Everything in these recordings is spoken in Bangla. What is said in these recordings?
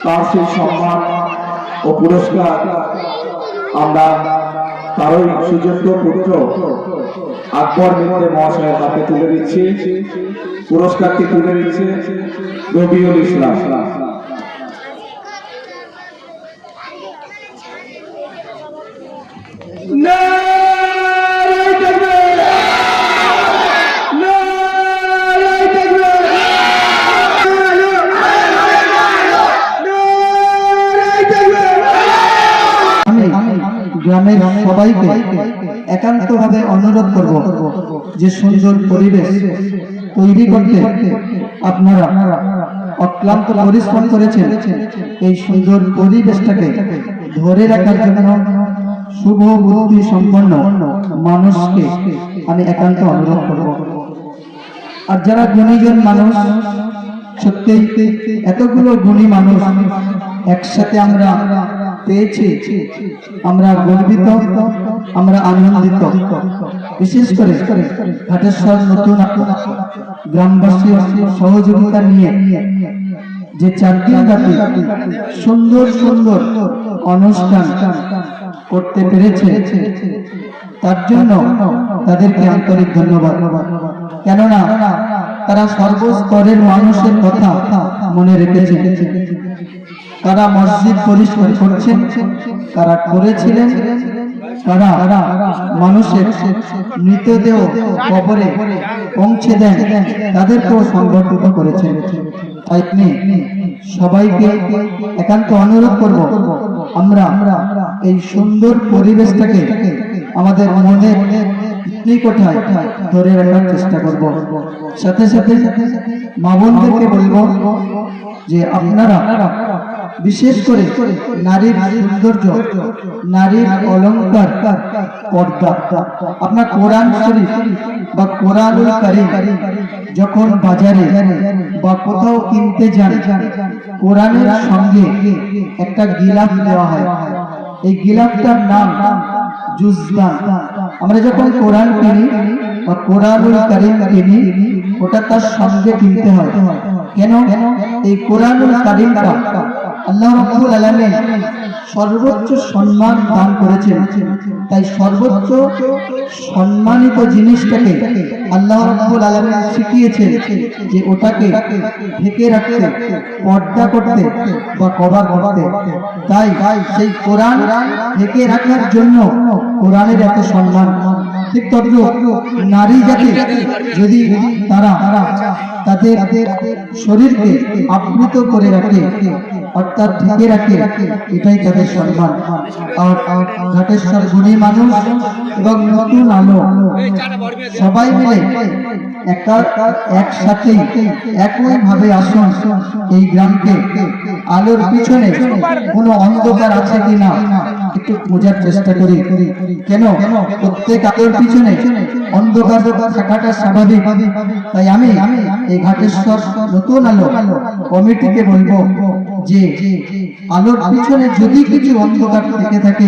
তার সেই সম্মান ও পুরস্কার আমরা তারই সুযোগ্য পুত্র আকবর মিত্র মহাশয়ের হাতে তুলে দিচ্ছি। পুরস্কারটি তুলে দিচ্ছে রবিউল ইসলাম। গ্রামের সবাইকে একান্তভাবে অনুরোধ করব যে সুন্দর পরিবেশ তৈরি করতে আপনারা অক্লান্ত পরিশ্রম করেছেন। এই সুন্দর পরিবেশটাকে ধরে রাখার জন্য শুভ বুদ্ধি সম্পন্ন মানুষকে আমি একান্ত অনুরোধ করব। আর যারা গুণীজন মানুষ, সত্যি এতগুলো গুণী মানুষ একসাথে আমরা পেয়েছি, আমরা গর্বিত, আমরা আনন্দিত। বিশেষ করে ঘাটেশ্বর নতুন গ্রামবাসীর সহযোগিতা নিয়ে যে 4 দিন ব্যাপী সুন্দর সুন্দর অনুষ্ঠান করতে পেরেছে, তার জন্য তাদেরকে আন্তরিক ধন্যবাদ। কেননা তারা সর্বস্তরের মানুষের কথা মনে রেখেছে। তারা মসজিদ পরিষ্কার করছেন, তারা করেছিলেন, তারা মানুষের মৃতদেহ কবরে পৌঁছে দেন, তাদেরকেও সংগঠিত করেছেন। তাই সবাইকে একান্ত অনুরোধ করব, আমরা এই সুন্দর পরিবেশটাকে আমাদের মনের নিকটায় ধরে রাখার চেষ্টা করব। সাথে সাথে মা বোনদেরকে বলবো যে আপনারা বিশেষ করে নারীর সৌন্দর্য, নারীর অলংকার, পর্দা, আপনার কোরআন শরীফ বা কোরআনুল কারীম যখন বাজারে বা কোথাও কিনতে যান, কোরআনের সঙ্গে একটা গিলাফ দেওয়া হয়। এই গিলাফটার নাম জুজদান। আমরা যখন কোরআন কিনি বা কোরআনুল কারীম কিনি, ওটা তার সঙ্গে কিনতে হয়। কেন? এই কোরআনুল কারীমটা আল্লাহ রাব্বুল আলামিন সর্বোচ্চ সম্মান দান করেছেন। তাই সর্বোচ্চ সম্মানিত জিনিসটাকে আল্লাহ রাব্বুল আলামিন শিখিয়েছেন যে ওটাকে ঢেকে রাখতে, পর্দা করতে বা কভার করতে। তাই সেই কোরআন ঢেকে রাখার জন্য কোরআনের এত সম্মান। ঠিক তদ্রূপ নারী জাতি যদি তারা তাদের শরীরকে আবৃত করে রাখে, অর্থাৎ ঢেকে রাখে, এটাই তাদের সম্মান। আর ঘাটেশ্বর গুণী মানুষ এবং নতুন আলো সবাই মিলে একসাথে একইভাবে আসুন। এই গ্রামকে আলোর পিছনে কোনো অন্ধকার আছে কিনা একটু বোঝার চেষ্টা করি। কেন? প্রত্যেক আলোর পিছনে অন্ধকার থাকাটা স্বাভাবিক। তাই আমি এই ঘাটেশ্বর নতুন আলো কমিটিকে বলবো যে আলোর পিছনে যদি কিছু অন্ধকার থেকে থাকে,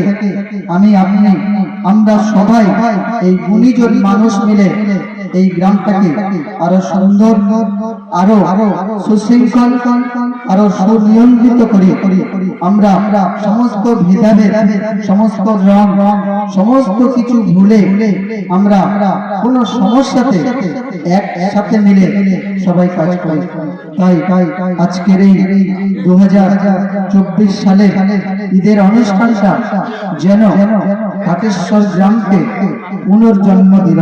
আমরা সবাই এই গুণীজন মানুষ মিলে এই গ্রামটাকে আরো সুন্দর, আরো সুশৃঙ্খল, আরো সুনিয়ন্ত্রিত করি। আমরা সমস্ত ভেদাভেদ, সমস্ত রং, সমস্ত কিছু ভুলে আমরা কোন সমস্যাতে একসাথে মিলে সবাই কাজ করি। তাই আজকের এই 2024 সালে ঈদের অনুষ্ঠানটা যেন ঘাটেশ্বর গ্রামকে পুনর্জন্ম দিল।